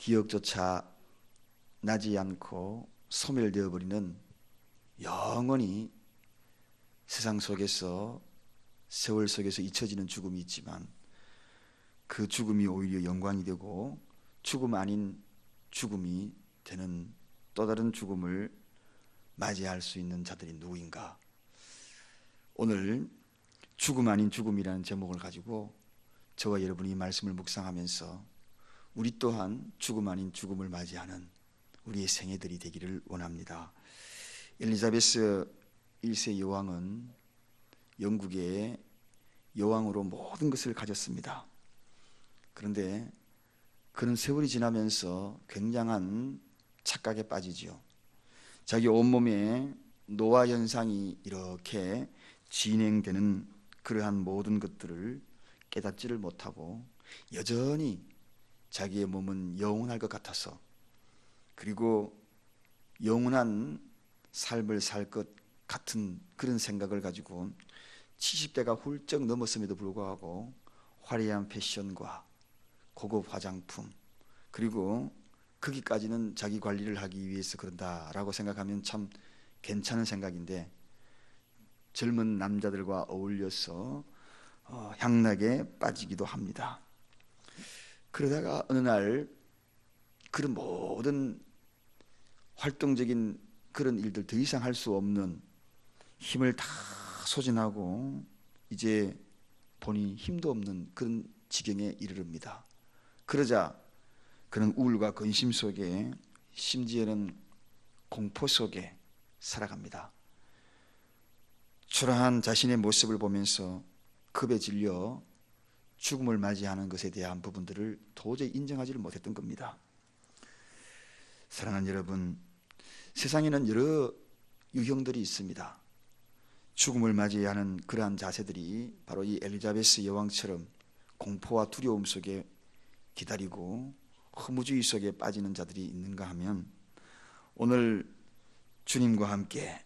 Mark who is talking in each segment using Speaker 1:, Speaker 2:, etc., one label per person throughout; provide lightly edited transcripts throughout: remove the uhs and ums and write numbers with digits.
Speaker 1: 기억조차 나지 않고 소멸되어 버리는 영원히 세상 속에서 세월 속에서 잊혀지는 죽음이 있지만 그 죽음이 오히려 영광이 되고 죽음 아닌 죽음이 되는 또 다른 죽음을 맞이할 수 있는 자들이 누구인가? 오늘 죽음 아닌 죽음이라는 제목을 가지고 저와 여러분이 말씀을 묵상하면서 우리 또한 죽음 아닌 죽음을 맞이하는 우리의 생애들이 되기를 원합니다. 엘리자베스 1세 여왕은 영국의 여왕으로 모든 것을 가졌습니다. 그런데 그는 세월이 지나면서 굉장한 착각에 빠지지요. 자기 온몸에 노화 현상이 이렇게 진행되는 그러한 모든 것들을 깨닫지를 못하고 여전히 자기의 몸은 영원할 것 같아서, 그리고 영원한 삶을 살 것 같은 그런 생각을 가지고 70대가 훌쩍 넘었음에도 불구하고 화려한 패션과 고급 화장품, 그리고 거기까지는 자기 관리를 하기 위해서 그런다라고 생각하면 참 괜찮은 생각인데, 젊은 남자들과 어울려서 향락에 빠지기도 합니다. 그러다가 어느 날 그런 모든 활동적인 그런 일들 더 이상 할 수 없는, 힘을 다 소진하고 이제 보니 힘도 없는 그런 지경에 이르릅니다. 그러자 그는 우울과 근심 속에, 심지어는 공포 속에 살아갑니다. 초라한 자신의 모습을 보면서 겁에 질려 죽음을 맞이하는 것에 대한 부분들을 도저히 인정하지를 못했던 겁니다. 사랑하는 여러분, 세상에는 여러 유형들이 있습니다. 죽음을 맞이하는 그러한 자세들이 바로 이 엘리자베스 여왕처럼 공포와 두려움 속에 기다리고 허무주의 속에 빠지는 자들이 있는가 하면, 오늘 주님과 함께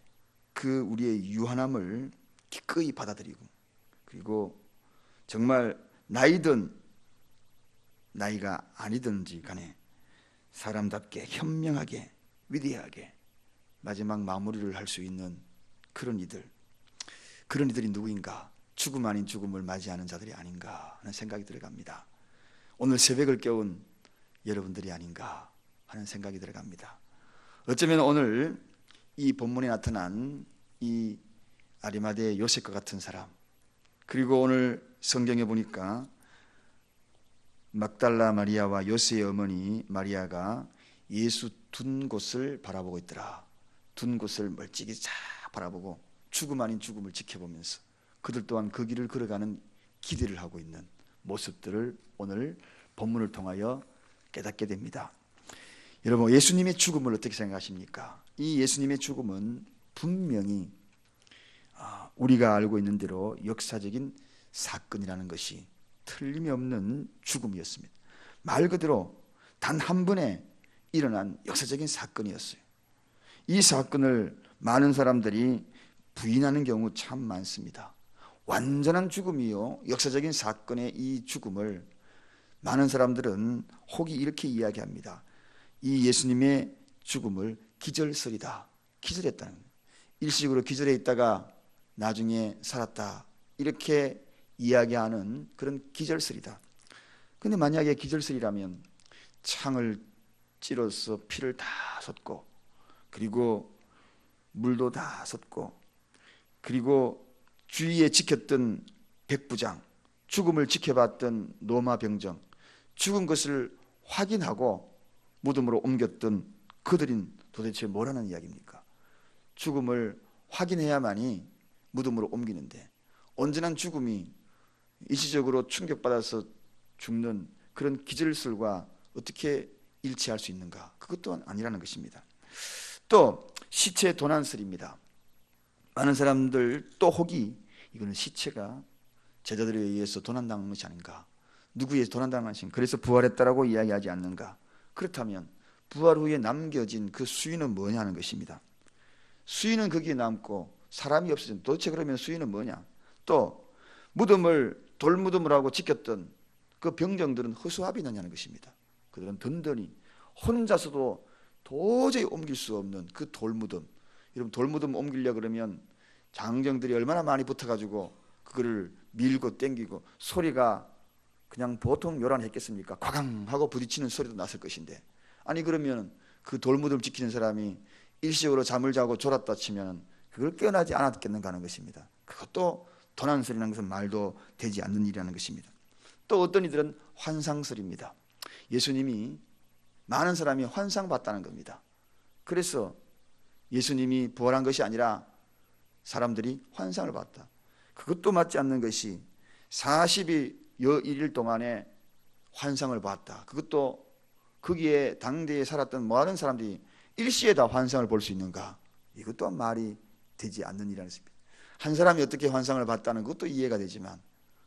Speaker 1: 그 우리의 유한함을 기꺼이 받아들이고, 그리고 정말 나이든 나이가 아니든지 간에 사람답게 현명하게 위대하게 마지막 마무리를 할 수 있는 그런 이들이 누구인가? 죽음 아닌 죽음을 맞이하는 자들이 아닌가 하는 생각이 들어갑니다. 오늘 새벽을 깨운 여러분들이 아닌가 하는 생각이 들어갑니다. 어쩌면 오늘 이 본문에 나타난 이 아리마대 요셉과 같은 사람, 그리고 오늘 성경에 보니까 막달라 마리아와 요셉의 어머니 마리아가 예수 둔 곳을 바라보고 있더라. 둔 곳을 멀찍이 쫙 바라보고 죽음 아닌 죽음을 지켜보면서 그들 또한 그 길을 걸어가는 기대를 하고 있는 모습들을 오늘 본문을 통하여 깨닫게 됩니다. 여러분, 예수님의 죽음을 어떻게 생각하십니까? 이 예수님의 죽음은 분명히 우리가 알고 있는 대로 역사적인 사건이라는 것이 틀림없는 죽음이었습니다. 말 그대로 단 한 번에 일어난 역사적인 사건이었어요. 이 사건을 많은 사람들이 부인하는 경우 참 많습니다. 완전한 죽음이요, 역사적인 사건의 이 죽음을 많은 사람들은 혹이 이렇게 이야기합니다. 이 예수님의 죽음을 기절설이다, 기절했다는 거예요. 일시적으로 기절해 있다가 나중에 살았다, 이렇게 이야기하는 그런 기절설이다. 근데 만약에 기절설이라면 창을 찔러서 피를 다 쏟고, 그리고 물도 다 쏟고, 그리고 주위에 지켰던 백부장, 죽음을 지켜봤던 로마 병정, 죽은 것을 확인하고 무덤으로 옮겼던 그들인 도대체 뭐라는 이야기입니까? 죽음을 확인해야만이 무덤으로 옮기는데, 온전한 죽음이 일시적으로 충격받아서 죽는 그런 기절설과 어떻게 일치할 수 있는가? 그것 또한 아니라는 것입니다. 또 시체 도난설입니다. 많은 사람들 또 혹이 이거는 시체가 제자들에 의해서 도난당한 것이 아닌가, 누구에 의해서 도난당한 것인가, 그래서 부활했다라고 이야기하지 않는가? 그렇다면 부활 후에 남겨진 그 수위는 뭐냐 하는 것입니다. 수위는 거기에 남고 사람이 없어진, 도대체 그러면 수위는 뭐냐? 또 무덤을 돌무덤을 하고 지켰던 그 병정들은 허수아비느냐는 것입니다. 그들은 든든히 혼자서도 도저히 옮길 수 없는 그 돌무덤. 여러분, 돌무덤 옮기려 그러면 장정들이 얼마나 많이 붙어가지고 그거를 밀고 당기고 소리가 그냥 보통 요란했겠습니까? kwa강 하고 부딪히는 소리도 났을 것인데, 아니 그러면 그 돌무덤을 지키는 사람이 일시적으로 잠을 자고 졸았다 치면 그걸 깨어나지 않았겠는가 하는 것입니다. 그것도 도난 소리 나는 것은 말도 되지 않는 일이라는 것입니다. 또 어떤 이들은 환상설입니다. 예수님이 많은 사람이 환상 봤다는 겁니다. 그래서 예수님이 부활한 것이 아니라 사람들이 환상을 봤다. 그것도 맞지 않는 것이 40여 일 동안에 환상을 봤다. 그것도 거기에 당대에 살았던 많은 사람들이 일시에 다 환상을 볼 수 있는가? 이것 또한 말이 되지 않는 일이라는 것입니다. 한 사람이 어떻게 환상을 봤다는 것도 이해가 되지만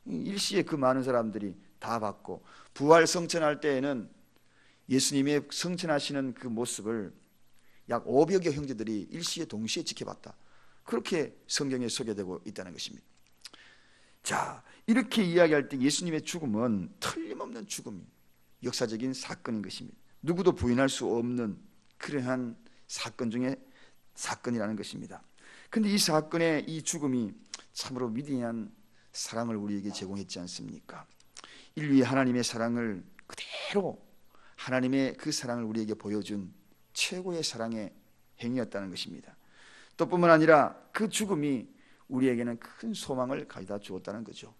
Speaker 1: 일시에 그 많은 사람들이 다 봤고, 부활 성천할 때에는 예수님의 성천하시는 그 모습을 약 500여 형제들이 일시에 동시에 지켜봤다. 그렇게 성경에 소개되고 있다는 것입니다. 자, 이렇게 이야기할 때 예수님의 죽음은 틀림없는 죽음이 역사적인 사건인 것입니다. 누구도 부인할 수 없는 그러한 사건 중에 사건이라는 것입니다. 그런데 이 사건의 이 죽음이 참으로 위대한 사랑을 우리에게 제공했지 않습니까? 인류의 하나님의 사랑을 그대로, 하나님의 그 사랑을 우리에게 보여준 최고의 사랑의 행위였다는 것입니다. 또 뿐만 아니라 그 죽음이 우리에게는 큰 소망을 가져다 주었다는 거죠.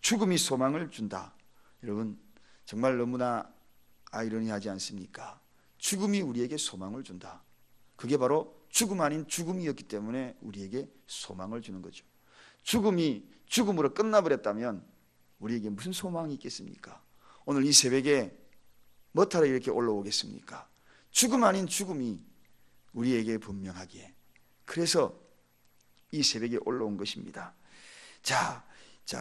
Speaker 1: 죽음이 소망을 준다. 여러분, 정말 너무나 아이러니하지 않습니까? 죽음이 우리에게 소망을 준다. 그게 바로 죽음 아닌 죽음이었기 때문에 우리에게 소망을 주는 거죠. 죽음이 죽음으로 끝나버렸다면 우리에게 무슨 소망이 있겠습니까? 오늘 이 새벽에 뭐하러 이렇게 올라오겠습니까? 죽음 아닌 죽음이 우리에게 분명하기에, 그래서 이 새벽에 올라온 것입니다. 자,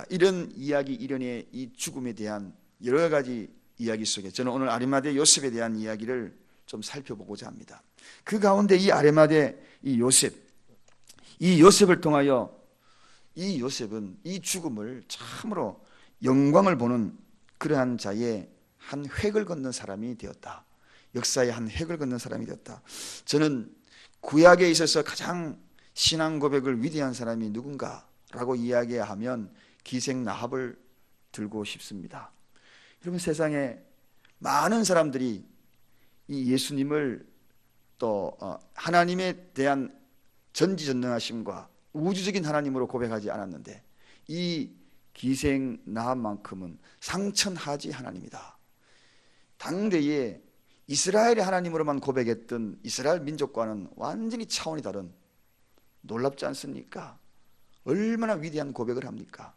Speaker 1: 이런 이야기, 이런의 이 죽음에 대한 여러 가지 이야기 속에 저는 오늘 아리마대 요셉에 대한 이야기를 좀 살펴보고자 합니다. 그 가운데 이 아리마대 이 요셉을 통하여 이 요셉은 이 죽음을 참으로 영광을 보는 그러한 자의 한 획을 걷는 사람이 되었다. 역사의 한 획을 걷는 사람이 되었다. 저는 구약에 있어서 가장 신앙 고백을 위대한 사람이 누군가라고 이야기하면 기생 라합을 들고 싶습니다. 여러분, 세상에 많은 사람들이 이 예수님을 또 하나님에 대한 전지전능하심과 우주적인 하나님으로 고백하지 않았는데 이 기생 라합만큼은 상천하지 하나님이다. 당대에 이스라엘의 하나님으로만 고백했던 이스라엘 민족과는 완전히 차원이 다른, 놀랍지 않습니까? 얼마나 위대한 고백을 합니까?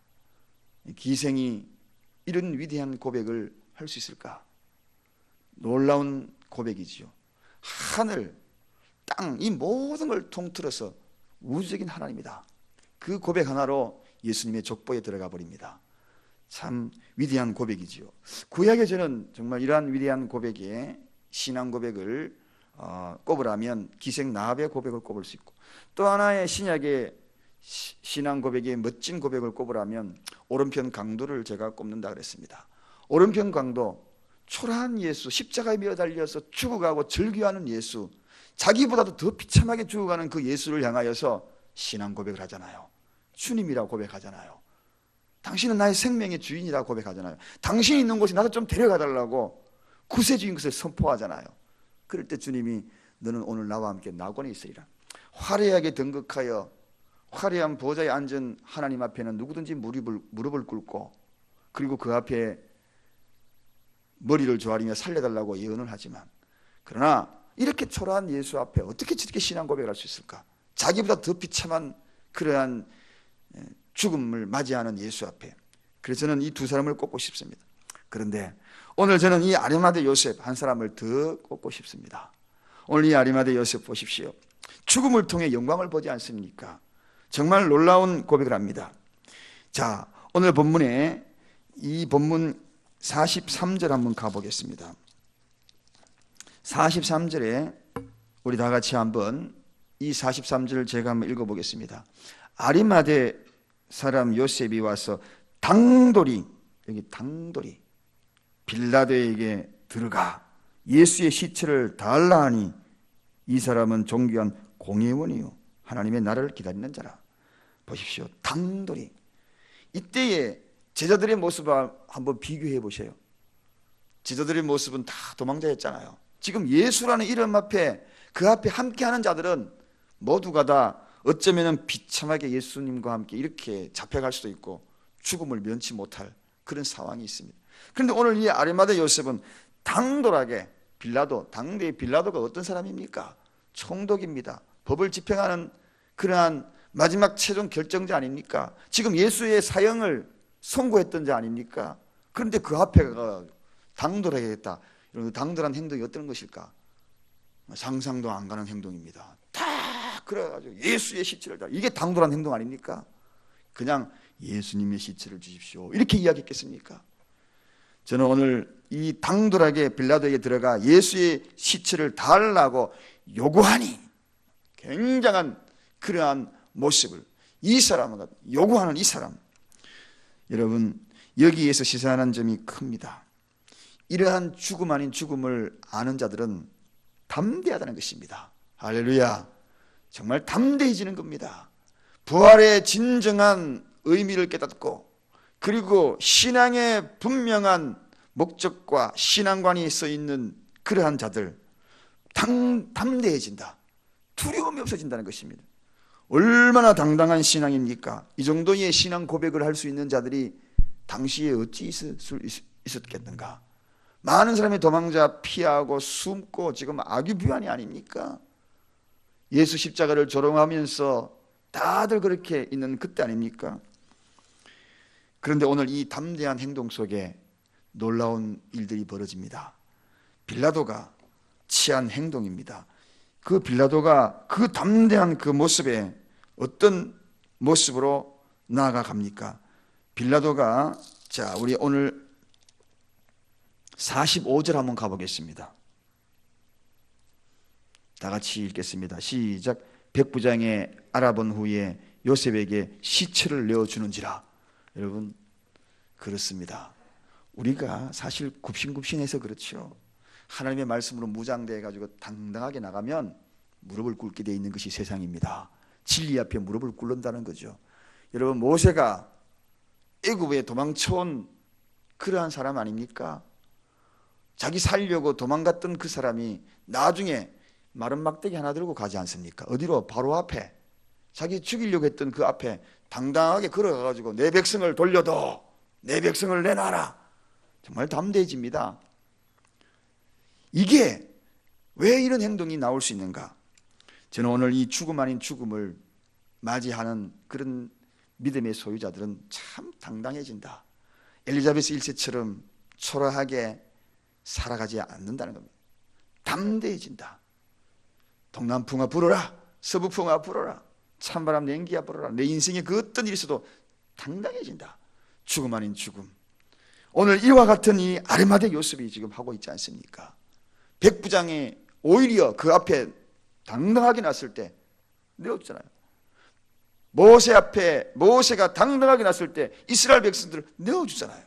Speaker 1: 기생이 이런 위대한 고백을 할 수 있을까? 놀라운 고백이지요. 하늘, 땅, 이 모든 걸 통틀어서 우주적인 하나님이다. 그 고백 하나로 예수님의 족보에 들어가 버립니다. 참 위대한 고백이지요. 구약에 저는 정말 이러한 위대한 고백에 신앙 고백을 꼽으라면 기생 라합의 고백을 꼽을 수 있고, 또 하나의 신약의 신앙 고백의 멋진 고백을 꼽으라면 오른편 강도를 제가 꼽는다 그랬습니다. 오른편 강도, 초라한 예수, 십자가에 매어 달려서 죽어가고 절규하는 예수, 자기보다도 더 비참하게 죽어가는 그 예수를 향하여서 신앙 고백을 하잖아요. 주님이라고 고백하잖아요. 당신은 나의 생명의 주인이라고 고백하잖아요. 당신이 있는 곳에 나도 좀 데려가 달라고 구세주인 것을 선포하잖아요. 그럴 때 주님이 너는 오늘 나와 함께 낙원에 있으리라. 화려하게 등극하여 화려한 보좌에 앉은 하나님 앞에는 누구든지 무릎을 꿇고, 그리고 그 앞에 머리를 조아리며 살려달라고 예언을 하지만, 그러나 이렇게 초라한 예수 앞에 어떻게 저렇게 신앙 고백을 할 수 있을까? 자기보다 더 비참한 그러한 죽음을 맞이하는 예수 앞에. 그래서 저는 이 두 사람을 꼽고 싶습니다. 그런데 오늘 저는 이 아리마대 요셉 한 사람을 더 꼽고 싶습니다. 오늘 이 아리마대 요셉 보십시오. 죽음을 통해 영광을 보지 않습니까? 정말 놀라운 고백을 합니다. 자, 오늘 본문에 이 본문 43절 한번 가보겠습니다. 43절에 우리 다 같이 한번 이 43절을 제가 한번 읽어보겠습니다. 아리마대 사람 요셉이 와서 당돌이, 여기 당돌이 빌라도에게 들어가 예수의 시체를 달라 하니 이 사람은 존귀한 공예원이요 하나님의 나라를 기다리는 자라. 보십시오. 당돌이. 이때의 제자들의 모습을 한번 비교해 보세요. 제자들의 모습은 다 도망자였잖아요. 지금 예수라는 이름 앞에, 그 앞에 함께하는 자들은 모두가 다 어쩌면 비참하게 예수님과 함께 이렇게 잡혀갈 수도 있고 죽음을 면치 못할 그런 상황이 있습니다. 그런데 오늘 이 아리마대 요셉은 당돌하게, 빌라도, 당대의 빌라도가 어떤 사람입니까? 총독입니다. 법을 집행하는 그러한 마지막 최종 결정자 아닙니까? 지금 예수의 사형을 선고했던 자 아닙니까? 그런데 그 앞에 당돌하게 했다. 이런 당돌한 행동이 어떤 것일까? 상상도 안 가는 행동입니다. 다 그래가지고 예수의 시체를 다, 이게 당돌한 행동 아닙니까? 그냥 예수님의 시체를 주십시오, 이렇게 이야기했겠습니까? 저는 오늘 이 당돌하게 빌라도에게 들어가 예수의 시체를 달라고 요구하니, 굉장한 그러한 모습을, 이 사람은 요구하는 이 사람, 여러분 여기에서 시사하는 점이 큽니다. 이러한 죽음 아닌 죽음을 아는 자들은 담대하다는 것입니다. 할렐루야. 정말 담대해지는 겁니다. 부활의 진정한 의미를 깨닫고, 그리고 신앙의 분명한 목적과 신앙관이 써 있는 그러한 자들, 담대해진다. 두려움이 없어진다는 것입니다. 얼마나 당당한 신앙입니까? 이 정도의 신앙 고백을 할 수 있는 자들이 당시에 어찌 있었겠는가? 많은 사람이 도망자 피하고 숨고 지금 악유부안이 아닙니까? 예수 십자가를 조롱하면서 다들 그렇게 있는 그때 아닙니까? 그런데 오늘 이 담대한 행동 속에 놀라운 일들이 벌어집니다. 빌라도가 취한 행동입니다. 그 빌라도가 그 담대한 그 모습에 어떤 모습으로 나아갑니까? 빌라도가, 자, 우리 오늘 45절 한번 가보겠습니다. 다 같이 읽겠습니다. 시작. 백부장이 알아본 후에 요셉에게 시체를 내어주는지라. 여러분, 그렇습니다. 우리가 사실 굽신굽신해서 그렇죠. 하나님의 말씀으로 무장되어 가지고 당당하게 나가면 무릎을 꿇게 되어 있는 것이 세상입니다. 진리 앞에 무릎을 꿇는다는 거죠. 여러분, 모세가 애굽에 도망쳐온 그러한 사람 아닙니까? 자기 살려고 도망갔던 그 사람이 나중에 마른 막대기 하나 들고 가지 않습니까? 어디로? 바로 앞에, 자기 죽이려고 했던 그 앞에 당당하게 걸어가가지고 내 백성을 돌려도, 내 백성을 내놔라. 정말 담대해집니다. 이게 왜 이런 행동이 나올 수 있는가? 저는 오늘 이 죽음 아닌 죽음을 맞이하는 그런 믿음의 소유자들은 참 당당해진다. 엘리자베스 1세처럼 초라하게 살아가지 않는다는 겁니다. 담대해진다. 동남풍아 불어라, 서북풍아 불어라, 찬바람 냉기야 불어라. 내 인생에 그 어떤 일이 있어도 당당해진다. 죽음 아닌 죽음. 오늘 이와 같은 이 아리마대 요셉이 지금 하고 있지 않습니까? 백부장이 오히려 그 앞에 당당하게 났을 때 내어주잖아요. 모세 앞에, 모세가 당당하게 났을 때 이스라엘 백성들을 내어주잖아요.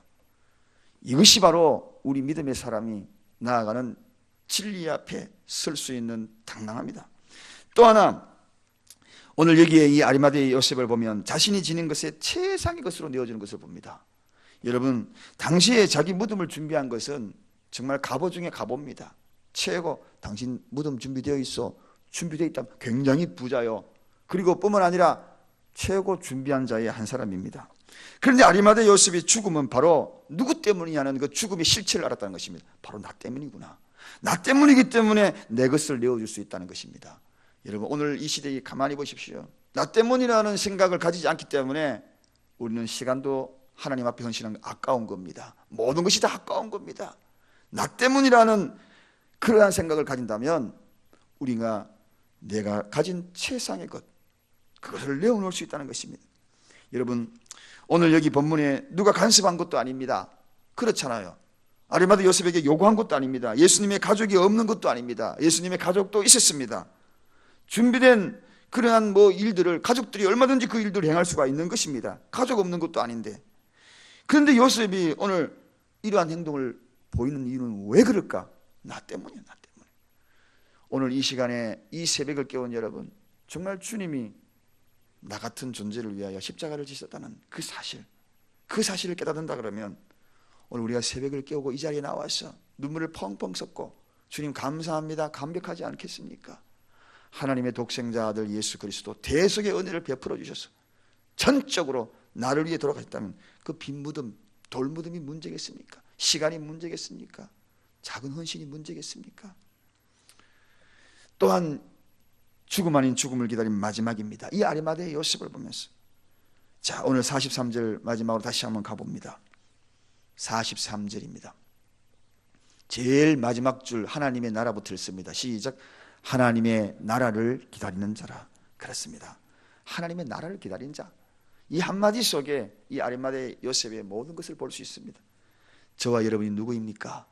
Speaker 1: 이것이 바로 우리 믿음의 사람이 나아가는 진리 앞에 설 수 있는 당당함이다. 또 하나, 오늘 여기에 이 아리마대 요셉을 보면 자신이 지닌 것에 최상의 것으로 내어주는 것을 봅니다. 여러분, 당시에 자기 무덤을 준비한 것은 정말 갑오 중에 갑오입니다. 최고, 당신 무덤 준비되어 있어. 준비되어 있다면 굉장히 부자요. 그리고 뿐만 아니라 최고 준비한 자의 한 사람입니다. 그런데 아리마대 요셉의 죽음은 바로 누구 때문이냐는 그 죽음의 실체를 알았다는 것입니다. 바로 나 때문이구나. 나 때문이기 때문에 내 것을 내어줄 수 있다는 것입니다. 여러분, 오늘 이 시대에 가만히 보십시오. 나 때문이라는 생각을 가지지 않기 때문에 우리는 시간도 하나님 앞에 헌신하는 거 아까운 겁니다. 모든 것이 다 아까운 겁니다. 나 때문이라는 그러한 생각을 가진다면 우리가 내가 가진 최상의 것, 그것을 내어놓을 수 있다는 것입니다. 여러분, 오늘 여기 본문에 누가 간섭한 것도 아닙니다. 그렇잖아요. 아리마대 요셉에게 요구한 것도 아닙니다. 예수님의 가족이 없는 것도 아닙니다. 예수님의 가족도 있었습니다. 준비된 그러한 일들을 가족들이 얼마든지 그 일들을 행할 수가 있는 것입니다. 가족 없는 것도 아닌데. 그런데 요셉이 오늘 이러한 행동을 보이는 이유는 왜 그럴까? 나 때문이야, 나 때문에. 오늘 이 시간에 이 새벽을 깨운 여러분, 정말 주님이 나 같은 존재를 위하여 십자가를 지셨다는 그 사실을 깨닫는다 그러면 오늘 우리가 새벽을 깨우고 이 자리에 나와서 눈물을 펑펑 쏟고 주님 감사합니다, 감격하지 않겠습니까? 하나님의 독생자 아들 예수 그리스도 대속의 은혜를 베풀어 주셔서 전적으로 나를 위해 돌아가셨다면 그 빈 무덤, 돌 무덤이 문제겠습니까? 시간이 문제겠습니까? 작은 헌신이 문제겠습니까? 또한 죽음 아닌 죽음을 기다린 마지막입니다. 이 아리마대의 요셉을 보면서, 자, 오늘 43절 마지막으로 다시 한번 가봅니다. 43절입니다. 제일 마지막 줄 하나님의 나라부터 읽습니다. 시작. 하나님의 나라를 기다리는 자라. 그렇습니다. 하나님의 나라를 기다린 자. 이 한마디 속에 이 아리마대 요셉의 모든 것을 볼 수 있습니다. 저와 여러분이 누구입니까?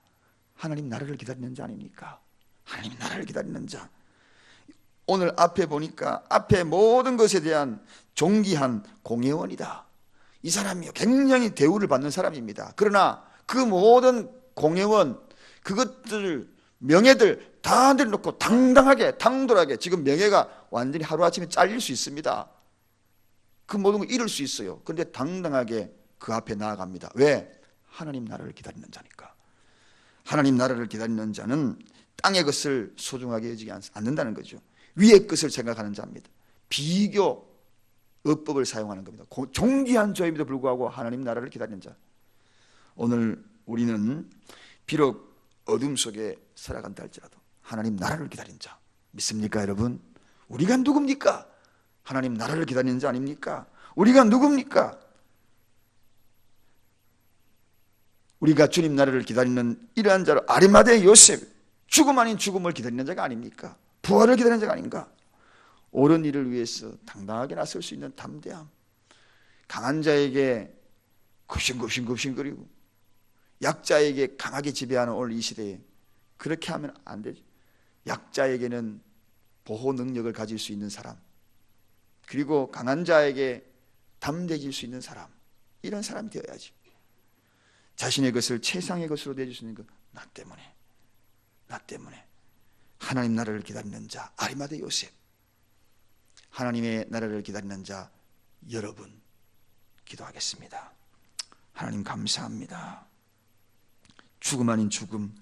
Speaker 1: 하나님 나라를 기다리는 자 아닙니까? 하나님 나라를 기다리는 자. 오늘 앞에 보니까 앞에 모든 것에 대한 존귀한 공회원이다. 이 사람이 굉장히 대우를 받는 사람입니다. 그러나 그 모든 공회원, 그것들, 명예들 다 내려놓고 당당하게, 당돌하게, 지금 명예가 완전히 하루아침에 잘릴 수 있습니다. 그 모든 걸 잃을 수 있어요. 그런데 당당하게 그 앞에 나아갑니다. 왜? 하나님 나라를 기다리는 자니까. 하나님 나라를 기다리는 자는 땅의 것을 소중하게 여기지 않는다는 거죠. 위의 것을 생각하는 자입니다. 비교 어법을 사용하는 겁니다. 존귀한 자임에도 불구하고 하나님 나라를 기다리는 자. 오늘 우리는 비록 어둠 속에 살아간다 할지라도 하나님 나라를 기다리는 자 믿습니까 여러분? 우리가 누굽니까? 하나님 나라를 기다리는 자 아닙니까? 우리가 누굽니까? 우리가 주님 나라를 기다리는 이러한 자로 아리마대 요셉, 죽음 아닌 죽음을 기다리는 자가 아닙니까? 부활을 기다리는 자가 아닌가? 옳은 일을 위해서 당당하게 나설 수 있는 담대함, 강한 자에게 굽신굽신굽신거리고 약자에게 강하게 지배하는 오늘 이 시대에 그렇게 하면 안 되죠. 약자에게는 보호 능력을 가질 수 있는 사람, 그리고 강한 자에게 담대해질 수 있는 사람, 이런 사람이 되어야지. 자신의 것을 최상의 것으로 내줄 수 있는 것, 나 때문에 하나님 나라를 기다리는 자 아리마대 요셉, 하나님의 나라를 기다리는 자 여러분, 기도하겠습니다. 하나님 감사합니다. 죽음 아닌 죽음,